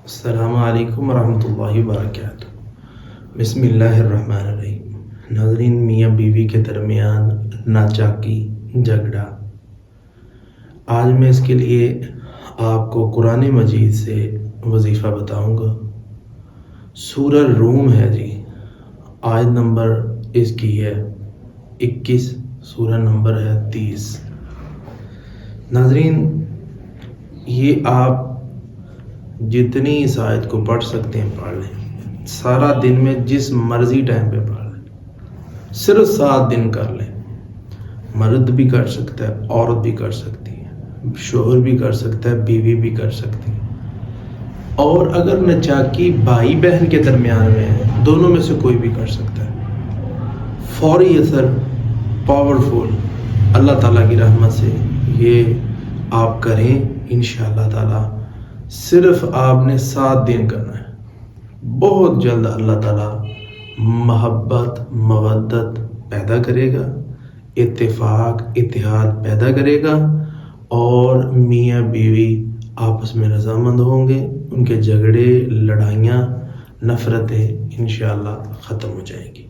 السلام علیکم ورحمۃ اللہ وبرکاتہ۔ بسم اللہ الرحمن الرحیم۔ ناظرین، میاں بیوی کے درمیان ناچاکی جھگڑا، آج میں اس کے لیے آپ کو قرآن مجید سے وظیفہ بتاؤں گا۔ سورہ روم ہے جی، آیت نمبر اس کی ہے 21، سورہ نمبر ہے 30۔ ناظرین، یہ آپ جتنی اس آیت کو پڑھ سکتے ہیں پڑھ لیں، سارا دن میں جس مرضی ٹائم پہ پڑھ لیں، صرف 7 دن کر لیں۔ مرد بھی کر سکتا ہے، عورت بھی کر سکتی ہے، شوہر بھی کر سکتا ہے، بیوی بھی کر سکتی ہے، اور اگر نچاکی بھائی بہن کے درمیان میں ہے، دونوں میں سے کوئی بھی کر سکتا ہے۔ فوری اثر، پاورفل، اللہ تعالیٰ کی رحمت سے یہ آپ کریں انشاءاللہ تعالیٰ۔ صرف آپ نے 7 دن کرنا ہے، بہت جلد اللہ تعالیٰ محبت، مودت پیدا کرے گا، اتفاق، اتحاد پیدا کرے گا، اور میاں بیوی آپس میں رضامند ہوں گے، ان کے جھگڑے، لڑائیاں، نفرتیں انشاءاللہ ختم ہو جائیں گی۔